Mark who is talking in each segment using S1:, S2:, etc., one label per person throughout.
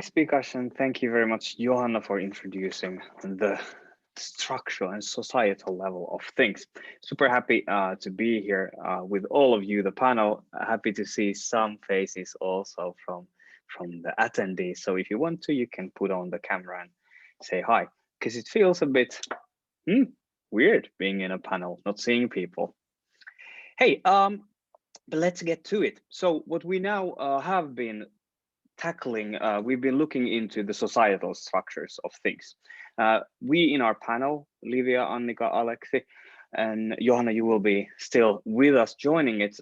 S1: Discussion. Thank you very much, Johanna, for introducing the structural and societal level of things. Super happy to be here with all of you, the panel. Happy to see some faces also from the attendees. So if you want to, you can put on the camera and say hi, because it feels a bit weird being in a panel, not seeing people. Hey, but let's get to it. So what we now have been tackling, we've been looking into the societal structures of things. We in our panel, Livia, Annika, Alexi, and Johanna, you will be still with us joining it.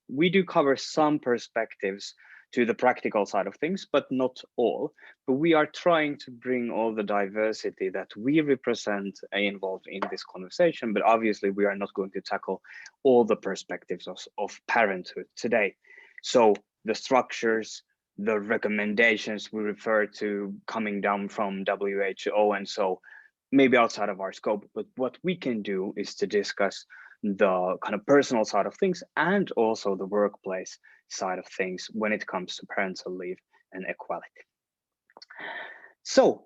S1: We do cover some perspectives to the practical side of things, but not all. But we are trying to bring all the diversity that we represent involved in this conversation. But obviously, we are not going to tackle all the perspectives of parenthood today. So the structures, the recommendations we refer to coming down from WHO, and so maybe outside of our scope, but what we can do is to discuss the kind of personal side of things and also the workplace side of things when it comes to parental leave and equality. So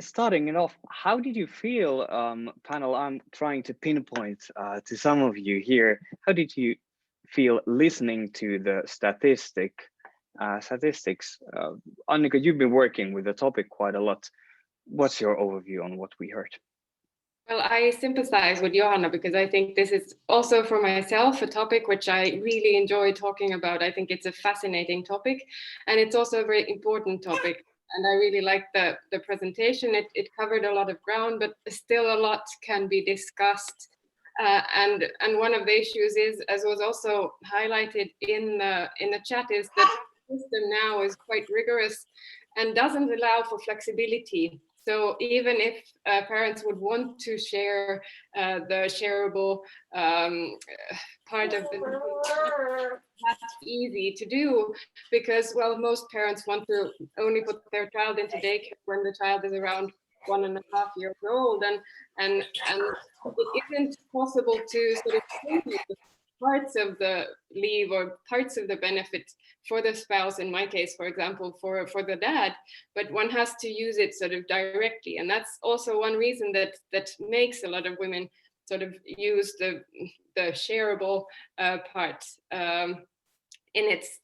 S1: starting it off, how did you feel, panel? I'm trying to pinpoint to some of you here. How did you feel listening to the statistics? Annika, you've been working with the topic quite a lot. What's your overview on what we heard?
S2: Well, I sympathize with Johanna because I think this is also for myself a topic which I really enjoy talking about. I think it's a fascinating topic and it's also a very important topic. And I really liked the presentation. It covered a lot of ground, but still a lot can be discussed. And one of the issues is, as was also highlighted in the chat, is that the system now is quite rigorous and doesn't allow for flexibility. So even if parents would want to share the shareable part of the that's easy to do because, well, most parents want to only put their child into daycare when the child is around 1.5 years old, and it isn't possible to sort of change parts of the leave or parts of the benefit for the spouse, in my case, for example, for the dad, but one has to use it sort of directly. And that's also one reason that makes a lot of women sort of use the shareable part in its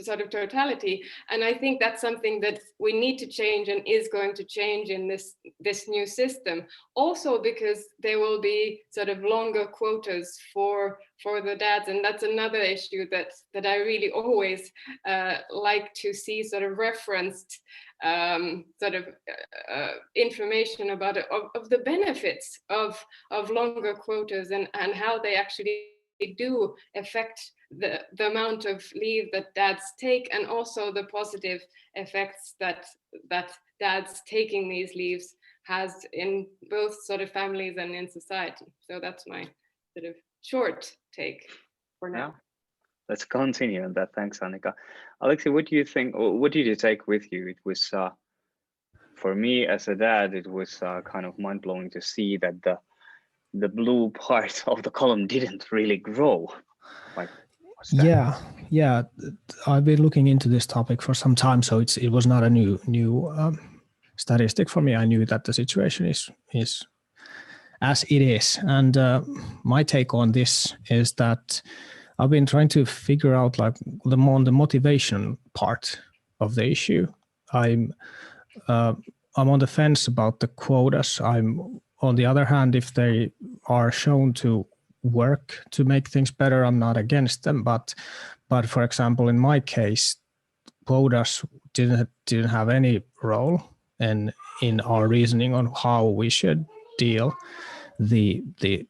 S2: sort of totality. And I think that's something that we need to change and is going to change in this new system. Also because there will be sort of longer quotas for the dads. And that's another issue that I really always like to see sort of referenced information about of the benefits of longer quotas and how they actually do affect the amount of leave that dads take, and also the positive effects that dads taking these leaves has in both sort of families and in society. So that's my sort of short take for now.
S1: Yeah. Let's continue on that. Thanks, Annika. Alexi, what do you think, or what did you take with you? It was, for me as a dad, it was kind of mind-blowing to see that the blue part of the column didn't really grow. Like,
S3: yeah, I've been looking into this topic for some time, so it was not a new statistic for me. I knew that the situation is as it is, and my take on this is that I've been trying to figure out like the motivation part of the issue. I'm on the fence about the quotas. I'm on the other hand, if they are shown to work to make things better, I'm not against them. But for example, in my case, quotas didn't have any role in our reasoning on how we should deal the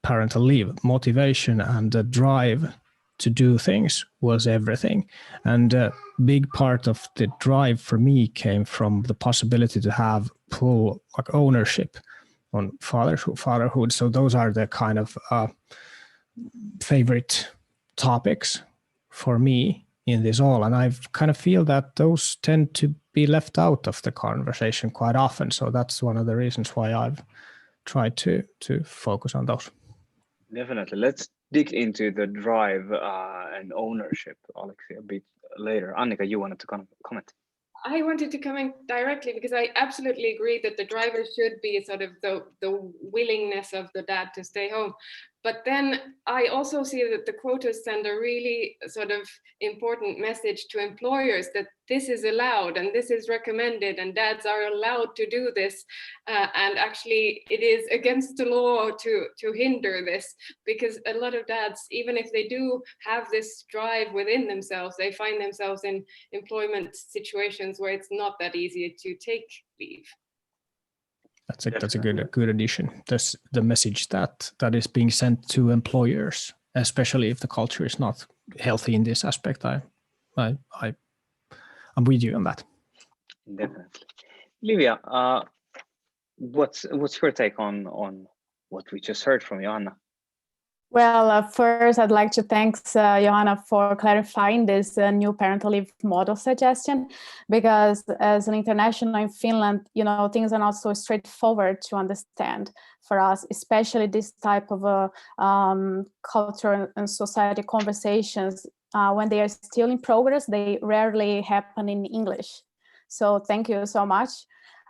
S3: parental leave. Motivation and the drive to do things was everything. And a big part of the drive for me came from the possibility to have full like ownership on fatherhood. So those are the kind of favorite topics for me in this all. And I kind of feel that those tend to be left out of the conversation quite often. So that's one of the reasons why I've tried to focus on those.
S1: Definitely. Let's dig into the drive and ownership, Alexi, a bit later. Annika, you wanted to comment?
S2: I wanted to comment directly because I absolutely agree that the driver should be sort of the willingness of the dad to stay home. But then I also see that the quotas send a really sort of important message to employers that this is allowed and this is recommended and dads are allowed to do this. And actually it is against the law to hinder this, because a lot of dads, even if they do have this drive within themselves, they find themselves in employment situations where it's not that easy to take leave.
S3: That's a good addition. That's the message that is being sent to employers, especially if the culture is not healthy in this aspect. I'm with you on that.
S1: Definitely. Livia, what's your take on what we just heard from Johanna?
S4: Well, first, I'd like to thank Johanna for clarifying this new parental leave model suggestion, because as an international in Finland, things are not so straightforward to understand for us, especially this type of culture and society conversations. When they are still in progress, they rarely happen in English. So thank you so much.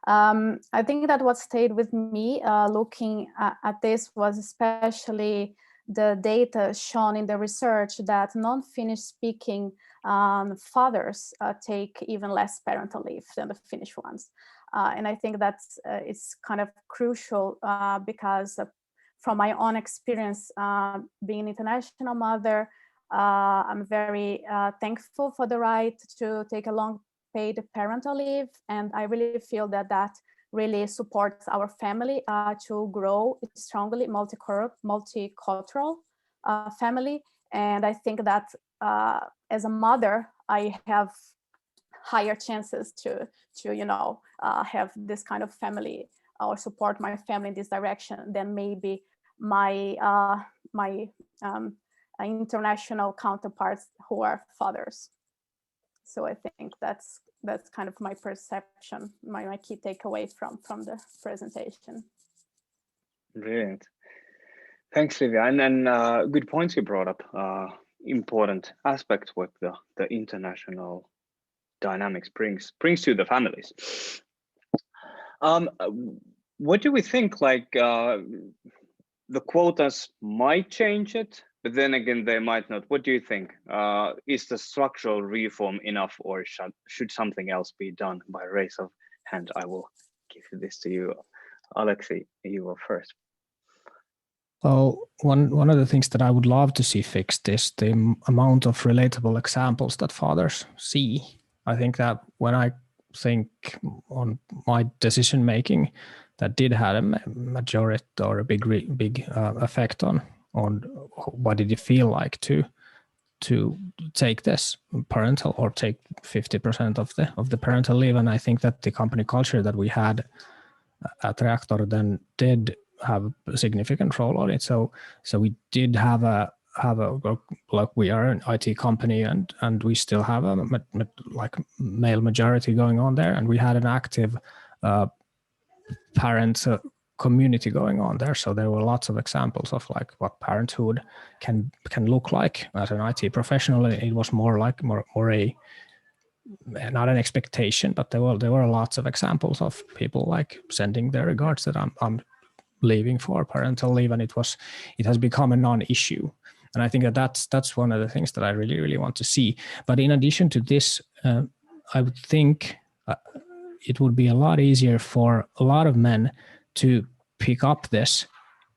S4: I think that what stayed with me looking at this was especially the data shown in the research that non-Finnish speaking fathers take even less parental leave than the Finnish ones. And I think that's it's kind of crucial because from my own experience being an international mother, I'm very thankful for the right to take a long paid parental leave. And I really feel that really supports our family to grow strongly multicultural family. And I think that as a mother, I have higher chances to have this kind of family or support my family in this direction than maybe my international counterparts who are fathers. So I think that's kind of my perception, my key takeaway from the presentation.
S1: Brilliant. Thanks, Livia. And then good points you brought up. Important aspects what the international dynamics brings to the families. What do we think? Like the quotas might change it, but then again, they might not. What do you think? Is the structural reform enough, or should something else be done? By raise of hand, I will give this to you. Alexei, you were first.
S3: Well, one of the things that I would love to see fixed is the amount of relatable examples that fathers see. I think that when I think on my decision making, that did have a majority or a big effect on what did it feel like to take this parental or take 50% of the parental leave. And I think that the company culture that we had at Reactor then did have a significant role on it. So we did have a like we are an IT company and we still have a like male majority going on there, and we had an active parent community going on there. So there were lots of examples of like what parenthood can look like as an IT professional. It was more a not an expectation, but there were lots of examples of people like sending their regards that I'm leaving for parental leave, and it has become a non-issue. And I think that's one of the things that I really want to see. But in addition to this, I would think it would be a lot easier for a lot of men to pick up this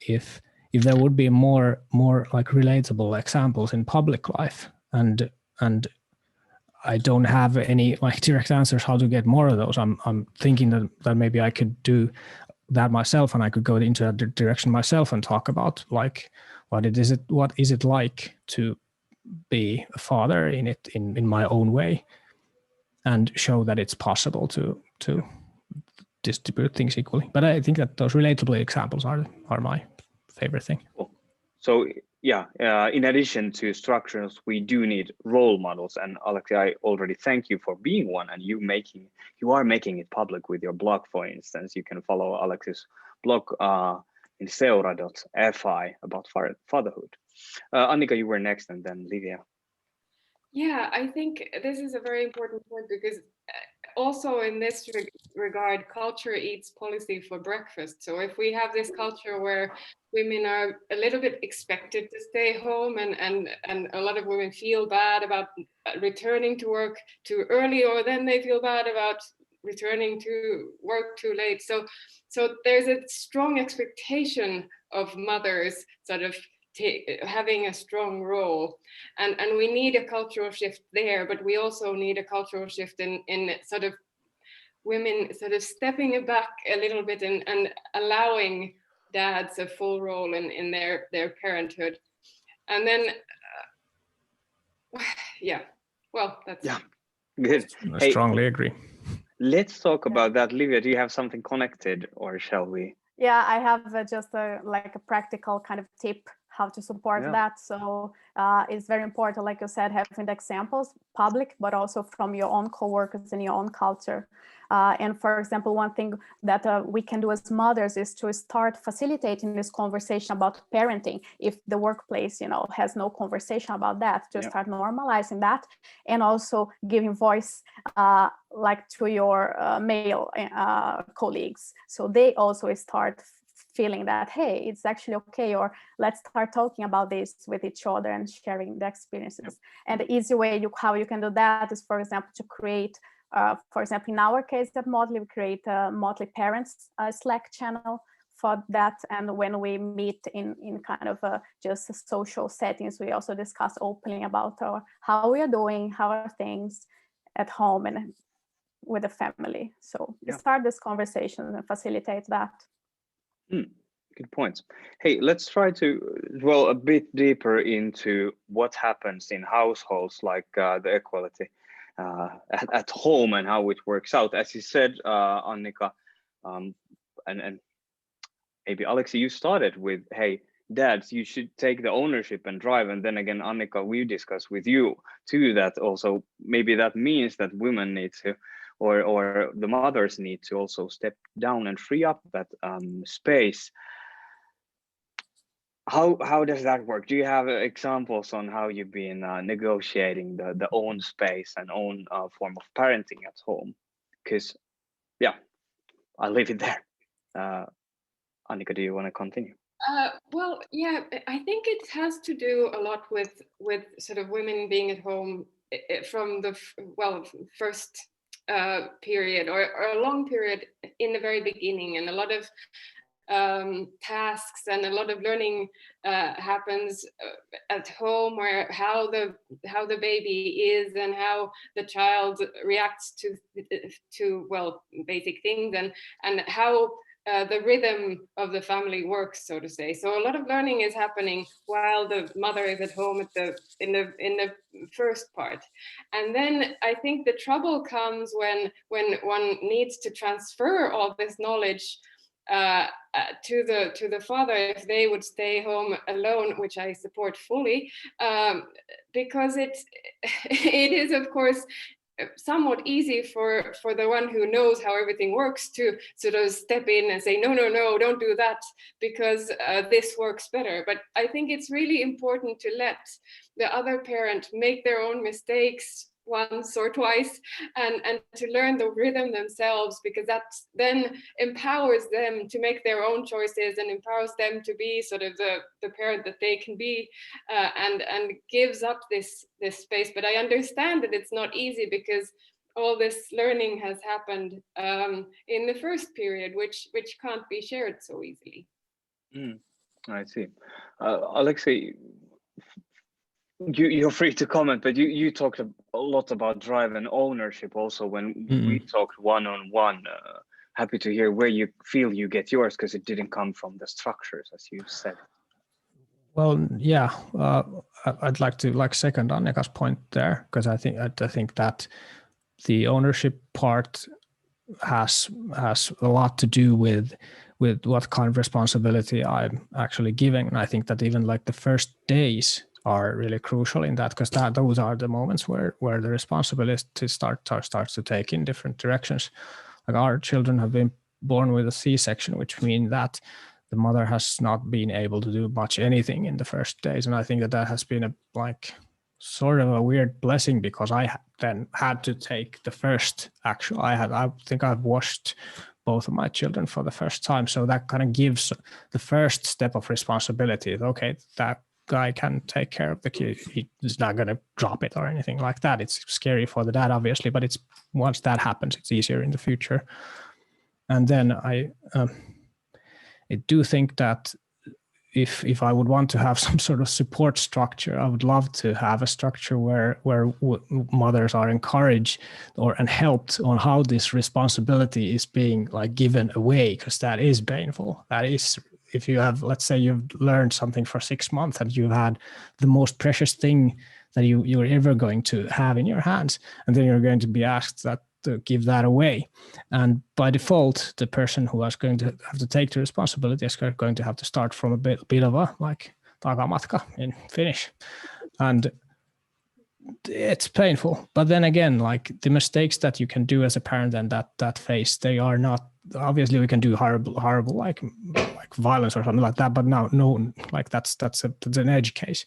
S3: if there would be more like relatable examples in public life. And I don't have any like direct answers how to get more of those. I'm thinking that maybe I could do that myself, and I could go into that direction myself and talk about like what is it like to be a father in my own way, and show that it's possible to distribute things equally. But I think that those relatable examples are my favorite thing.
S1: Cool. So yeah, in addition to structures, we do need role models. And Alexei, I already thank you for being one, and you are making it public with your blog, for instance. You can follow Alexei's blog in seura.fi about fatherhood. Annika, you were next, and then Livia.
S2: Yeah, I think this is a very important point, because also in this regard, culture eats policy for breakfast. So if we have this culture where women are a little bit expected to stay home, and a lot of women feel bad about returning to work too early, or then they feel bad about returning to work too late. So there's a strong expectation of mothers sort of having a strong role, and we need a cultural shift there, but we also need a cultural shift in sort of women sort of stepping back a little bit and allowing dads a full role in their parenthood. And then that's
S1: good.
S3: I strongly agree.
S1: Let's talk about that. Livia, do you have something connected, or shall we?
S4: Yeah, I have just a practical kind of tip how to support that. So it's very important, like you said, having the examples, public, but also from your own coworkers and your own culture. And for example, one thing that we can do as mothers is to start facilitating this conversation about parenting. If the workplace, has no conversation about that, to start normalizing that, and also giving voice to your male colleagues, so they also start feeling that, hey, it's actually okay, or let's start talking about this with each other and sharing the experiences. And the easy way how you can do that is, for example, to create, for example, in our case at Motley, we create a Motley Parents Slack channel for that. And when we meet in kind of just social settings, we also discuss openly about how we are doing, how are things at home and with the family. So start this conversation and facilitate that.
S1: Good points. Hey, let's try to dwell a bit deeper into what happens in households, like the equality at home and how it works out. As you said, Annika, and maybe Alexi, you started with, hey, dads, you should take the ownership and drive. And then again, Annika, we discussed with you too that also maybe that means that women need to, or the mothers need to also step down and free up that space. How does that work? Do you have examples on how you've been negotiating the own space and own form of parenting at home? Because I'll leave it there. Annika, do you want to continue?
S2: Well, yeah, I think it has to do a lot with sort of women being at home from the first period or a long period in the very beginning, and a lot of tasks and a lot of learning happens at home, where how the baby is and how the child reacts to basic things, and how the rhythm of the family works, so to say. So a lot of learning is happening while the mother is at home in the first part. And then I think the trouble comes when one needs to transfer all this knowledge to the father, if they would stay home alone, which I support fully, because it is, of course, somewhat easy for the one who knows how everything works to sort of step in and say, no, don't do that, because this works better. But I think it's really important to let the other parent make their own mistakes once or twice, and to learn the rhythm themselves, because that then empowers them to make their own choices and empowers them to be sort of the parent that they can be, and gives up this space. But I understand that it's not easy, because all this learning has happened in the first period, which can't be shared so easily.
S1: I see. Alexei, you're free to comment, but you talked a lot about drive and ownership also when we talked one-on-one. Happy to hear where you feel you get yours, because it didn't come from the structures, as you said.
S3: Well, yeah, I'd like to second Annika's point there, because I think that the ownership part has a lot to do with what kind of responsibility I'm actually giving. And I think that even like the first days are really crucial in that, because those are the moments where the responsibility starts to take in different directions. Like our children have been born with a C-section, which means that the mother has not been able to do much anything in the first days, and I think that has been a sort of a weird blessing because I then had to take the first actual. I think I've washed both of my children for the first time, so that kind of gives the first step of responsibility. Okay, that guy can take care of the kid. He's not going to drop it or anything like that. It's scary for the dad, obviously, but it's once that happens, it's easier in the future. And then I do think that if I would want to have some sort of support structure, I would love to have a structure where mothers are encouraged and helped on how this responsibility is being like given away, because that is painful. That is, if you have, let's say you've learned something for 6 months and you've had the most precious thing that you're ever going to have in your hands, and then you're going to be asked to give that away. And by default, the person who is going to have to take the responsibility is going to have to start from a bit of a like takamatka in Finnish. And it's painful. But then again, like the mistakes that you can do as a parent and that phase, they are not, obviously we can do horrible like violence or something like that, but no, like that's an edge case.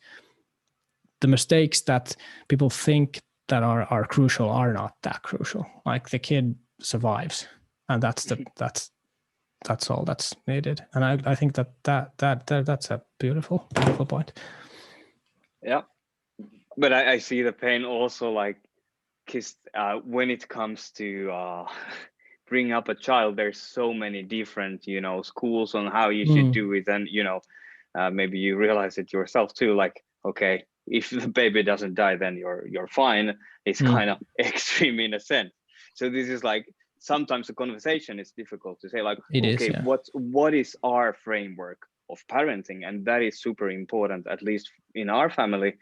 S3: The mistakes that people think that are crucial are not that crucial. Like the kid survives, and that's all that's needed. And I think that's a beautiful point.
S1: Yeah, but I see the pain also, like, because when it comes to bring up a child, there's so many different schools on how you should do it, and maybe you realize it yourself too. Like, okay, if the baby doesn't die, then you're fine. It's kind of extreme in a sense. So this is like, sometimes the conversation is difficult to say, like, what is our framework of parenting? And that is super important, at least in our family.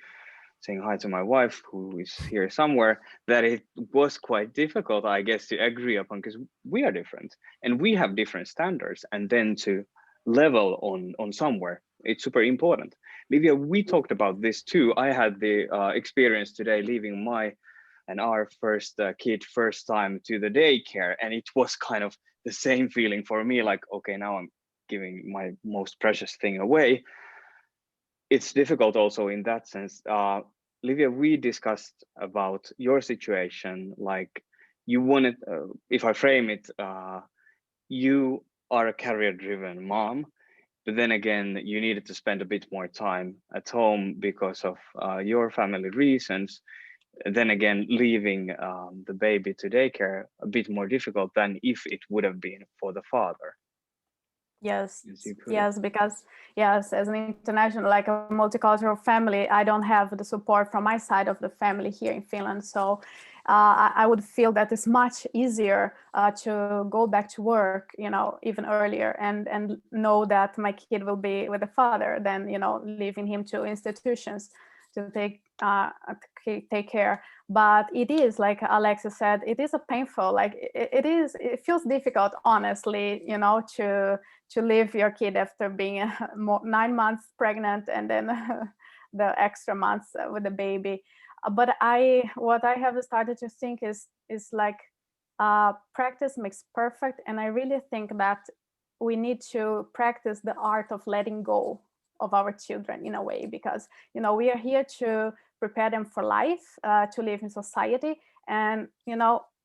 S1: Saying hi to my wife, who is here somewhere, that it was quite difficult, I guess, to agree upon, because we are different and we have different standards, and then to level on somewhere, it's super important. Livia, we talked about this too. I had the experience today leaving our first kid first time to the daycare, and it was kind of the same feeling for me, like, okay, now I'm giving my most precious thing away. It's difficult also in that sense. Livia, we discussed about your situation, like you wanted, if I frame it, you are a career-driven mom, but then again, you needed to spend a bit more time at home because of your family reasons. Then again, leaving the baby to daycare a bit more difficult than if it would have been for the father.
S4: Yes, because as an international, like a multicultural family, I don't have the support from my side of the family here in Finland. So I would feel that it's much easier to go back to work, even earlier, and know that my kid will be with the father than, leaving him to institutions to take care. But it is, like Alexa said, it is a painful, like it feels difficult, honestly, to leave your kid after being 9 months pregnant and then the extra months with the baby. But what I have started to think is like practice makes perfect. And I really think that we need to practice the art of letting go of our children in a way, because we are here to prepare them for life, to live in society, and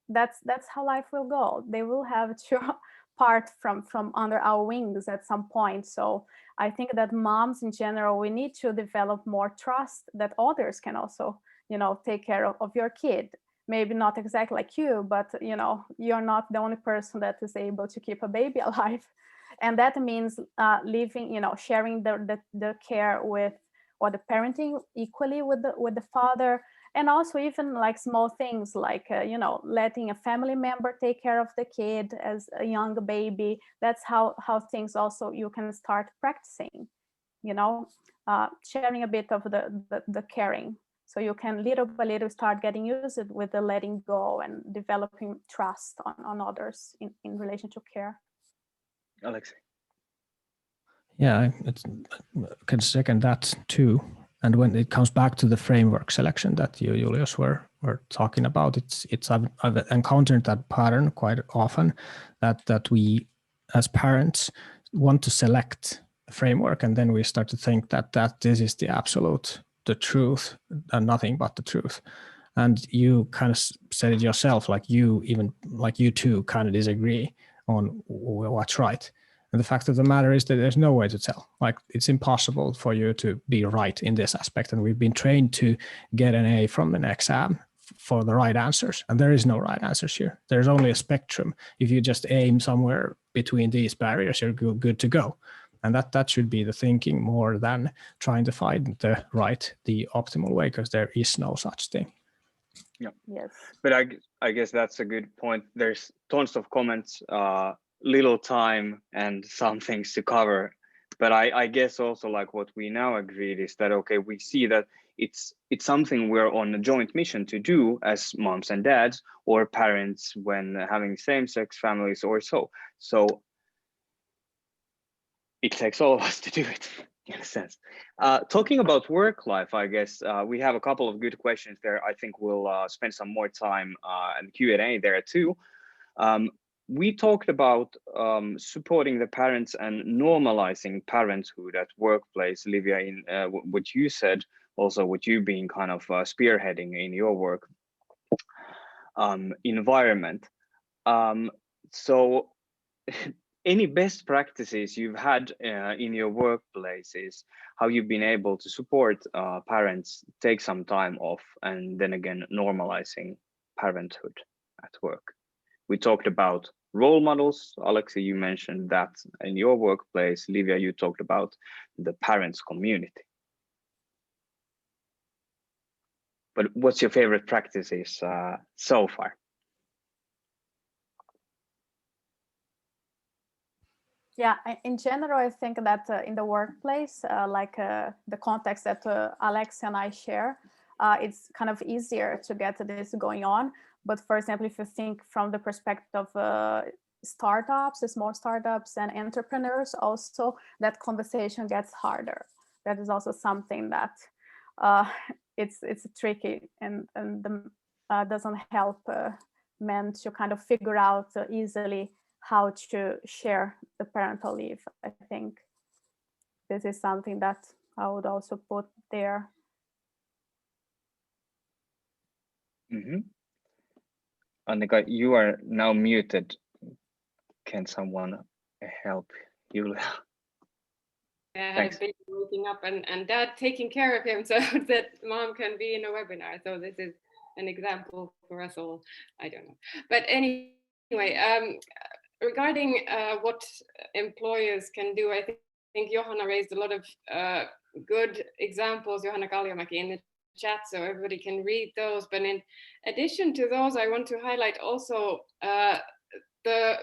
S4: that's how life will go. They will have to part from under our wings at some point. So I think that moms in general, we need to develop more trust that others can also take care of your kid. Maybe not exactly like you, but you're not the only person that is able to keep a baby alive. And that means living, sharing the care with, or the parenting equally with the father, and also even like small things like letting a family member take care of the kid as a young baby. That's how things also you can start practicing, sharing a bit of the caring, so you can little by little start getting used with the letting go and developing trust on others in relation to care.
S1: Alexei.
S3: Yeah, I can second that too. And when it comes back to the framework selection that you, Julius, were talking about, I've encountered that pattern quite often, that we as parents want to select a framework, and then we start to think that this is the absolute the truth and nothing but the truth. And you kind of said it yourself, like you two kind of disagree on what's right. And the fact of the matter is that there's no way to tell. Like, it's impossible for you to be right in this aspect. And we've been trained to get an A from an exam for the right answers. And there is no right answers here. There's only a spectrum. If you just aim somewhere between these barriers, you're good to go. And that should be the thinking more than trying to find the optimal way, because there is no such thing.
S1: Yeah.
S4: Yes.
S1: But I guess that's a good point. There's tons of comments, little time and some things to cover. But I guess also, like, what we now agreed is that, okay, we see that it's something we're on a joint mission to do as moms and dads or parents when having same-sex families or so. So it takes all of us to do it, in a sense. Talking about work life, I guess we have a couple of good questions there. I think we'll spend some more time and Q&A there too. We talked about supporting the parents and normalizing parenthood at workplace. Livia, in what you said, also what you being kind of spearheading in your work environment. So any best practices you've had in your workplaces, how you've been able to support parents take some time off, and then again normalizing parenthood at work? We talked about role models. Alexi, you mentioned that in your workplace. Livia, you talked about the parents community. But what's your favorite practices so far?
S4: Yeah, in general, I think that in the workplace, the context that Alex and I share, it's kind of easier to get this going on. But for example, if you think from the perspective of startups, small startups and entrepreneurs, also that conversation gets harder. That is also something that it's tricky and doesn't help men to kind of figure out easily how to share the parental leave. I think this is something that I would also put there.
S1: Mm-hmm. Annika, you are now muted. Can someone help you?
S2: I have been waking up and dad taking care of him so that mom can be in a webinar. So this is an example for us all. I don't know. But anyway, regarding what employers can do, I think Johanna raised a lot of good examples, Johanna Kaljamäki, in the chat, so everybody can read those. But in addition to those, I want to highlight also the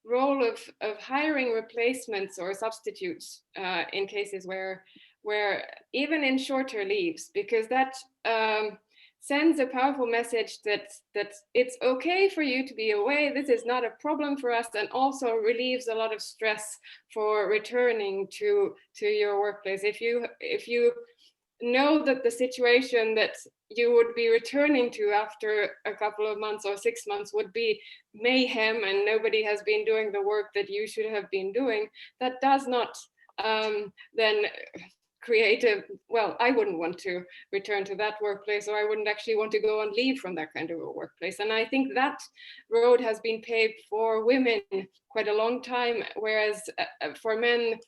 S2: role of hiring replacements or substitutes in cases where even in shorter leaves, because that sends a powerful message that it's okay for you to be away. This is not a problem for us, and also relieves a lot of stress for returning to your workplace. If you know that the situation that you would be returning to after a couple of months or 6 months would be mayhem and nobody has been doing the work that you should have been doing, that does not then create I wouldn't want to return to that workplace, or I wouldn't actually want to go on leave from that kind of a workplace. And I think that road has been paved for women quite a long time, whereas for men,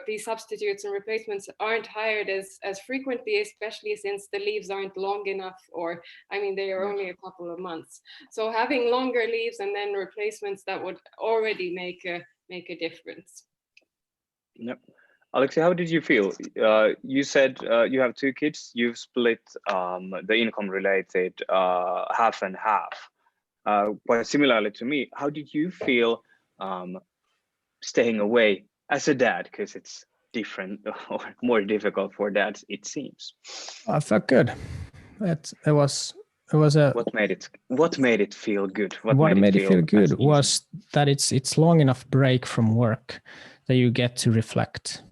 S2: these substitutes and replacements aren't hired as frequently, especially since the leaves aren't long enough, or I mean, they are only a couple of months. So having longer leaves and then replacements, that would already make a difference.
S1: Yep. Alexi, how did you feel? You said you have 2 kids. You've split the income related half and half. Quite similarly to me, how did you feel staying away as a dad? Because it's different or more difficult for dads, it seems.
S3: I felt good. It was a.
S1: What made it feel good?
S3: What made it feel good was that it's long enough break from work that you get to reflect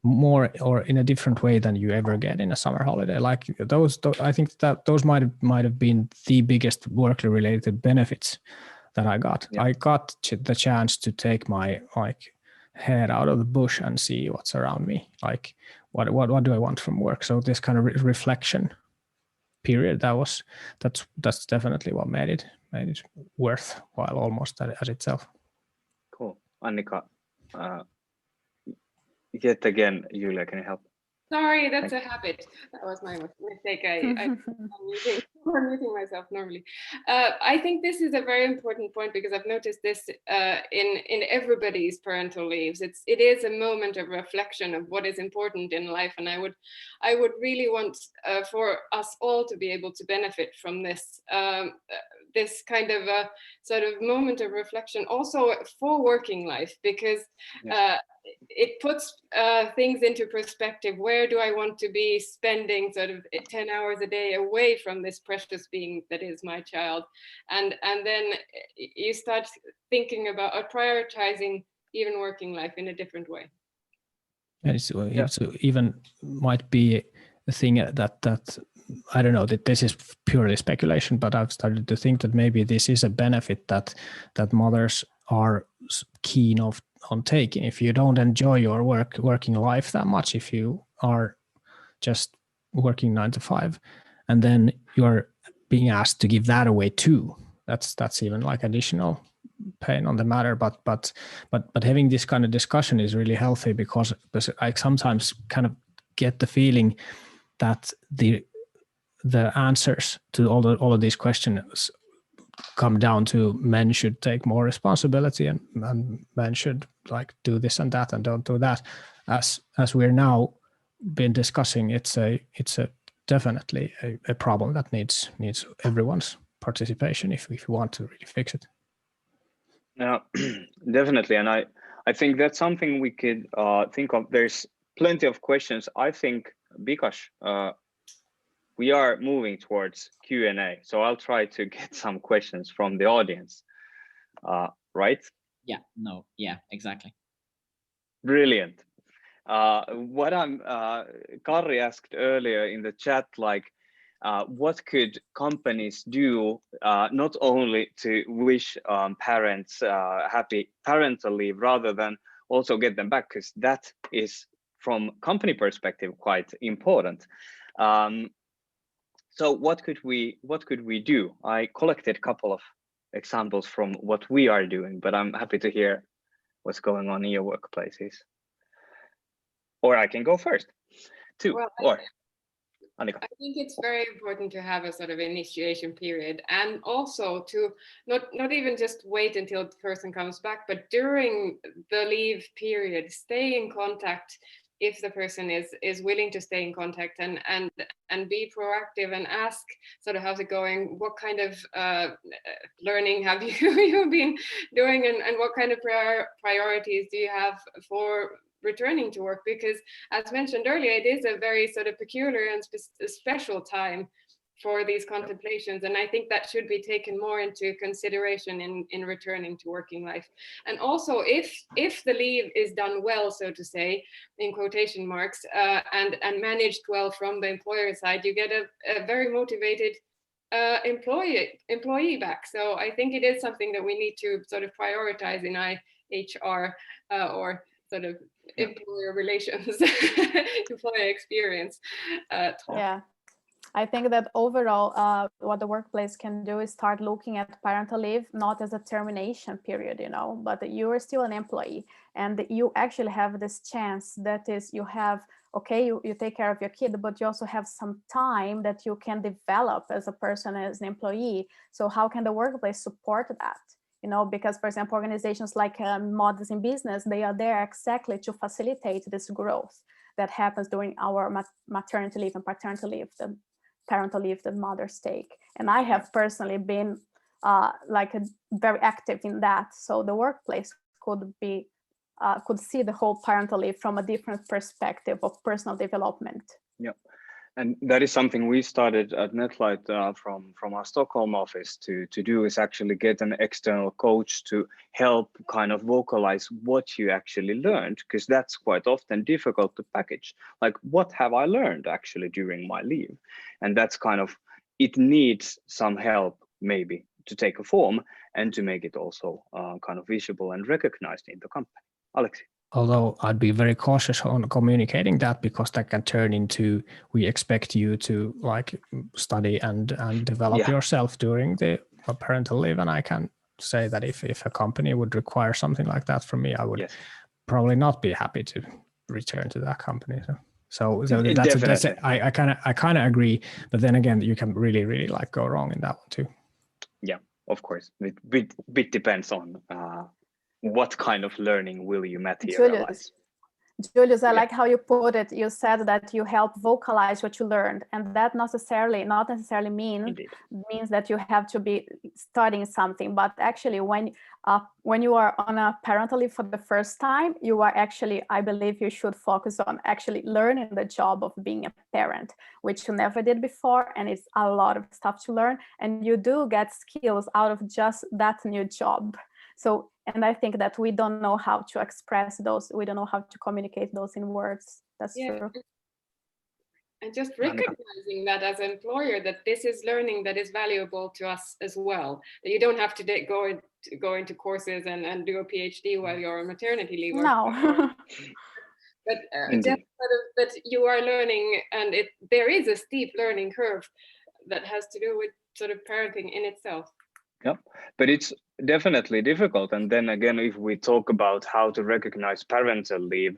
S3: more or in a different way than you ever get in a summer holiday. Like those I think that those might have been the biggest work-related benefits that I got. Yeah. I got the chance to take my head out of the bush and see what's around me. Like what do I want from work? So this kind of reflection period, that's definitely what made it worthwhile almost as itself.
S1: Cool. Annika, yet again, Julia, can you help?
S2: Sorry, that's a habit. That was my mistake. I'm muting myself normally. I think this is a very important point because I've noticed this in everybody's parental leaves. It is a moment of reflection of what is important in life, and I would really want for us all to be able to benefit from this this kind of a sort of moment of reflection also for working life, because it puts things into perspective. Where do I want to be spending sort of 10 hours a day away from this precious being that is my child? And then you start thinking about prioritizing even working life in a different way.
S3: And it's even might be a thing that I don't know, that this is purely speculation, but I've started to think that maybe this is a benefit that mothers are keen on taking. If you don't enjoy your working life that much, if you are just working 9 to 5, and then you're being asked to give that away too, that's even like additional pain on the matter. But having this kind of discussion is really healthy, because I sometimes kind of get the feeling that the answers to all of these questions come down to men should take more responsibility and men should like do this and that and don't do that. As we're now been discussing, it's a definitely a problem that needs everyone's participation if we want to really fix it.
S1: Yeah, definitely. And I think that's something we could think of. There's plenty of questions. I think, Bikash, we are moving towards Q&A. So I'll try to get some questions from the audience, right?
S5: Yeah, exactly.
S1: Brilliant. What Karri asked earlier in the chat, like, what could companies do not only to wish parents happy parental leave, rather than also get them back, because that is from company perspective quite important. So what could we do? I collected a couple of examples from what we are doing, but I'm happy to hear what's going on in your workplaces. Or I can go first too.
S2: Well,
S1: or Annika.
S2: I think it's very important to have a sort of initiation period, and also to not even just wait until the person comes back, but during the leave period, stay in contact if the person is willing to stay in contact, and be proactive and ask sort of how's it going, what kind of learning have you been doing, and what kind of priorities do you have for returning to work, because as mentioned earlier, it is a very sort of peculiar and special time for these contemplations, and I think that should be taken more into consideration in returning to working life. And also, if the leave is done well, so to say, in quotation marks, and managed well from the employer side, you get a very motivated employee back. So I think it is something that we need to sort of prioritize in HR or sort of employer relations, employee experience talk.
S4: Yeah, I think that overall, what the workplace can do is start looking at parental leave not as a termination period, but you are still an employee, and you actually have this chance that is, you have, okay, you take care of your kid, but you also have some time that you can develop as a person, as an employee. So how can the workplace support that? Because, for example, organizations like Mothers in Business, they are there exactly to facilitate this growth that happens during our maternity leave and paternity leave, the parental leave that mothers take. And I have personally been very active in that. So the workplace could see the whole parental leave from a different perspective of personal development.
S1: Yeah. And that is something we started at Netlight from our Stockholm office to do, is actually get an external coach to help kind of vocalize what you actually learned, because that's quite often difficult to package. Like, what have I learned actually during my leave? And that's kind of, it needs some help maybe to take a form and to make it also kind of visible and recognized in the company. Aleksi.
S3: although I'd be very cautious on communicating that, because that can turn into, we expect you to like study and develop yourself during the parental leave. And I can say that if a company would require something like that from me, I would probably not be happy to return to that company. So that's I kind of agree, but then again, you can really like go wrong in that one too.
S1: Yeah, of course. It bit depends on what kind of learning will you materialize.
S4: Julius, I like how you put it. You said that you help vocalize what you learned, and that not necessarily means that you have to be studying something. But actually, when you are on a parental leave for the first time, you are actually, I believe, you should focus on actually learning the job of being a parent, which you never did before, and it's a lot of stuff to learn. And you do get skills out of just that new job. So, and I think that we don't know how to express those. We don't know how to communicate those in words. That's true.
S2: And just recognizing that as an employer, that this is learning that is valuable to us as well. That you don't have to go into courses and do a PhD while you're on maternity leave.
S4: No.
S2: But just sort of that you are learning, and there is a steep learning curve that has to do with sort of parenting in itself.
S1: Yep, but it's definitely difficult. And then again, if we talk about how to recognize parental leave,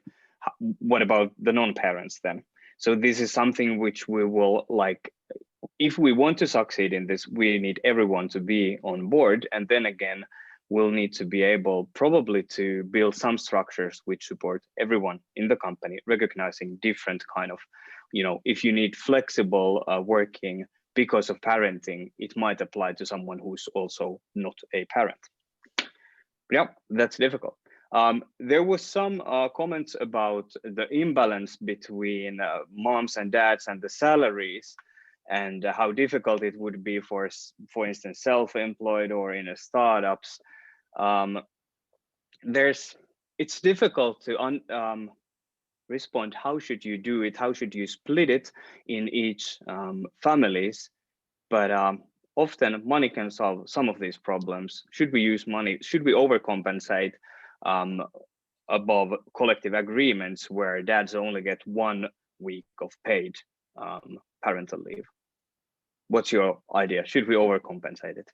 S1: what about the non-parents then? So this is something which we will like, if we want to succeed in this, we need everyone to be on board. And then again, we'll need to be able probably to build some structures which support everyone in the company, recognizing different kind of, if you need flexible working because of parenting, it might apply to someone who's also not a parent. Yeah, that's difficult. There was some comments about the imbalance between moms and dads and the salaries, and how difficult it would be for instance, self-employed or in a startups. It's difficult to respond. How should you do it? How should you split it in each families? But often money can solve some of these problems. Should we use money? Should we overcompensate above collective agreements where dads only get 1 week of paid parental leave? What's your idea? Should we overcompensate it?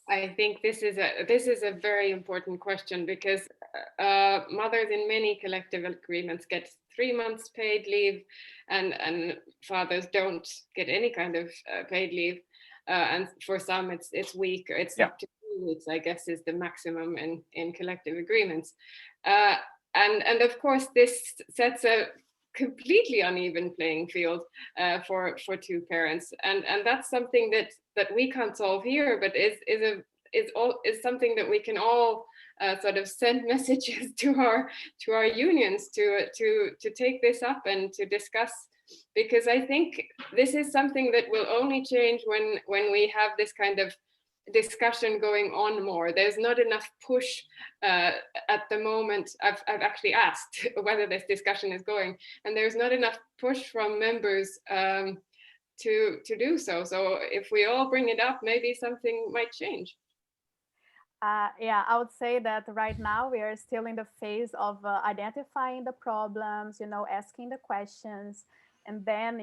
S2: I think this is a very important question, because mothers in many collective agreements get 3 months paid leave, and fathers don't get any kind of paid leave. And for some, it's week, or it's up to 2 weeks, I guess, is the maximum in collective agreements. And of course, this sets a completely uneven playing field for two parents, and that's something that we can't solve here, but is something that we can all sort of send messages to our unions to take this up and to discuss, because I think this is something that will only change when we have this kind of discussion going on more. There's not enough push at the moment. I've actually asked whether this discussion is going, and there's not enough push from members to do so. So if we all bring it up, maybe something might change.
S4: Yeah, I would say that right now we are still in the phase of identifying the problems, asking the questions. And then,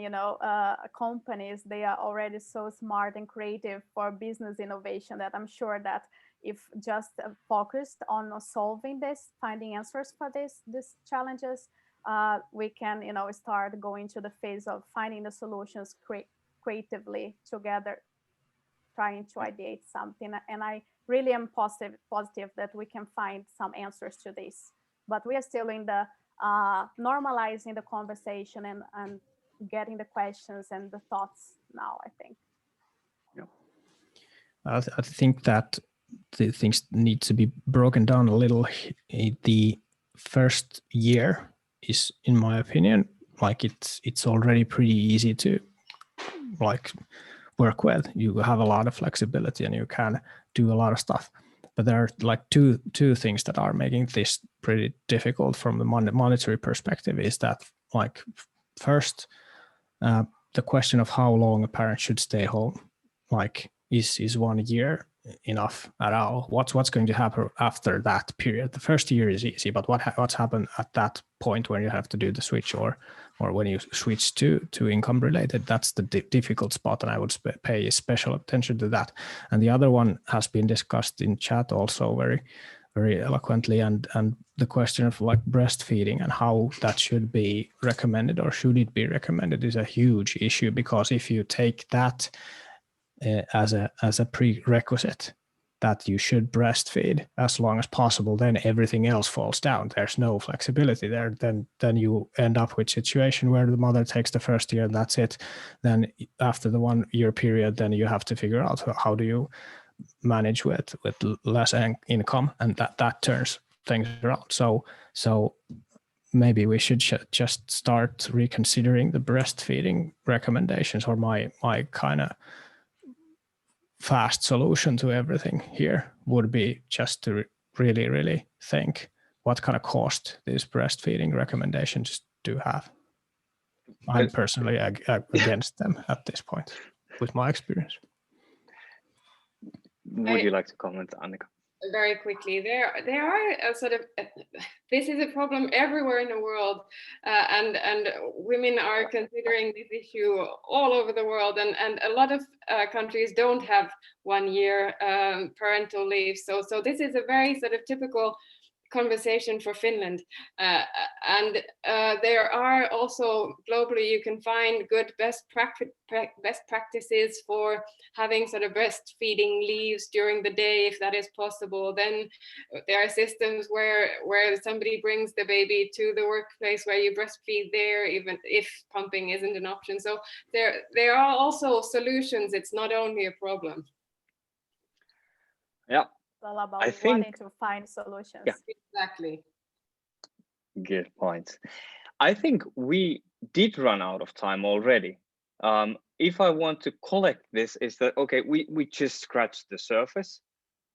S4: companies, they are already so smart and creative for business innovation that I'm sure that if just focused on solving this, finding answers for these challenges, we can, start going to the phase of finding the solutions creatively together, trying to ideate something. And I really am positive that we can find some answers to this. But we are still in the normalizing the conversation and getting the questions and the thoughts now, I think.
S3: Yeah. I think that the things need to be broken down a little. The first year is, in my opinion, like it's already pretty easy to like work with. You have a lot of flexibility and you can do a lot of stuff. But there are like two things that are making this pretty difficult from the monetary perspective. Is that like first, the question of how long a parent should stay home, like is 1 year enough at all. What's going to happen after that period? The first year is easy, but what's happened at that point when you have to do the switch, or when you switch to income related? That's the difficult spot, and I would pay special attention to that. And the other one has been discussed in chat also very, very eloquently, and the question of like breastfeeding and how that should be recommended, or should it be recommended, is a huge issue, because if you take that as a prerequisite that you should breastfeed as long as possible, then everything else falls down. There's no flexibility there. Then you end up with a situation where the mother takes the first year and that's it. Then after the 1 year period, then you have to figure out how do you manage with less income, and that turns things around. So maybe we should just start reconsidering the breastfeeding recommendations, or my kind of fast solution to everything here would be just to really think what kind of cost these breastfeeding recommendations do have. I'm personally against them at this point, with my experience.
S1: Would you like to comment, Annika?
S2: Very quickly, there are a sort of, this is a problem everywhere in the world, and women are considering this issue all over the world, and a lot of countries don't have 1 year parental leave. So this is a very sort of typical conversation for Finland, and there are also globally, you can find good best practices for having sort of breastfeeding leaves during the day, if that is possible. Then there are systems where somebody brings the baby to the workplace where you breastfeed there, even if pumping isn't an option. So there are also solutions. It's not only a problem.
S1: Yeah.
S4: All about
S1: I think,
S4: wanting to find solutions.
S1: Yeah.
S2: Exactly.
S1: Good point. I think we did run out of time already. If I want to collect this, is that, okay, we just scratched the surface,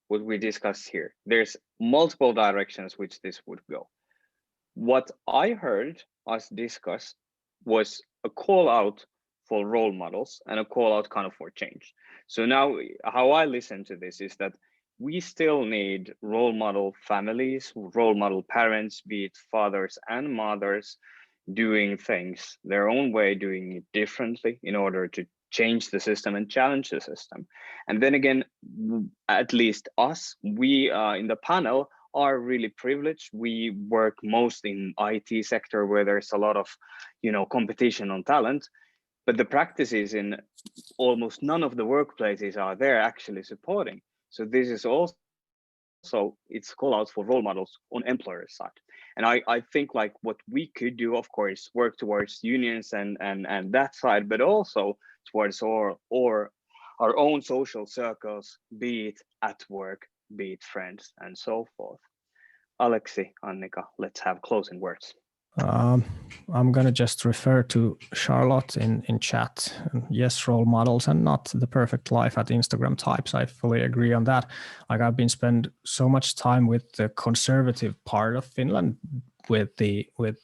S1: what we discussed here. There's multiple directions which this would go. What I heard us discuss was a call out for role models and a call out kind of for change. So now how I listen to this is that we still need role model families, role model parents, be it fathers and mothers, doing things their own way, doing it differently in order to change the system and challenge the system. And then again, at least us, we in the panel are really privileged. We work most in IT sector where there's a lot of, competition on talent, but the practices in almost none of the workplaces are there actually supporting. So this is also, it's call out for role models on employer side. And I think like what we could do, of course, work towards unions and that side, but also towards our own social circles, be it at work, be it friends, and so forth. Aleksi, Annika, let's have closing words.
S3: I'm going to just refer to Charlotte in chat. Yes, role models and not the perfect life at Instagram types. I fully agree on that. Like I've been spend so much time with the conservative part of Finland with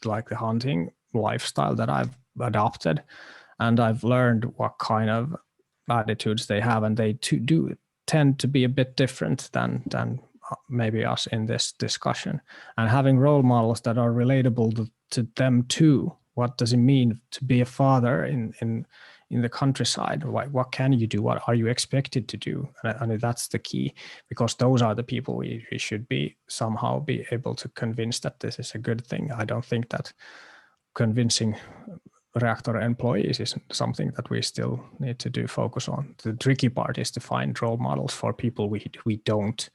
S3: like the hunting lifestyle that I've adopted, and I've learned what kind of attitudes they have, and they do tend to be a bit different than maybe us in this discussion. And having role models that are relatable to them too. What does it mean to be a father in the countryside? What can you do? What are you expected to do? And that's the key, because those are the people we should be somehow be able to convince that this is a good thing. I don't think that convincing Reactor employees is something that we still need to focus on. The tricky part is to find role models for people we don't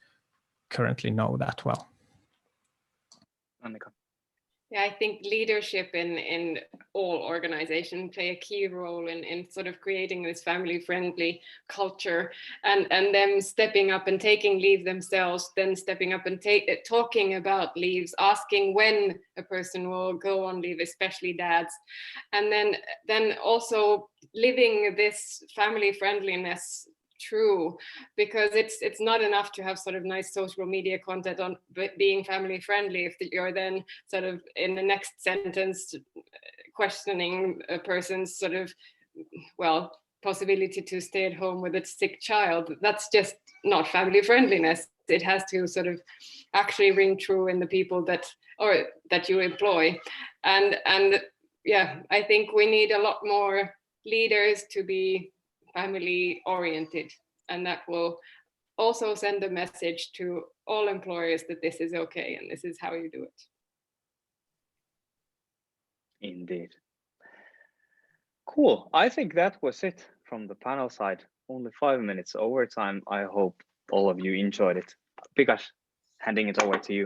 S3: currently know that well.
S1: Annika.
S2: Yeah, I think leadership in all organizations play a key role in sort of creating this family-friendly culture, and them stepping up and taking leave themselves, then stepping up and talking about leaves, asking when a person will go on leave, especially dads, and then also living this family friendliness true, because it's not enough to have sort of nice social media content on being family friendly if you're then sort of in the next sentence questioning a person's sort of possibility to stay at home with a sick child. That's just not family friendliness. It has to sort of actually ring true in the people that you employ. And yeah, I think we need a lot more leaders to be family oriented, and that will also send a message to all employers that this is okay and this is how you do it.
S1: Indeed. Cool. I think that was it from the panel side. Only 5 minutes overtime. I hope all of you enjoyed it. Pikas, handing it over to you.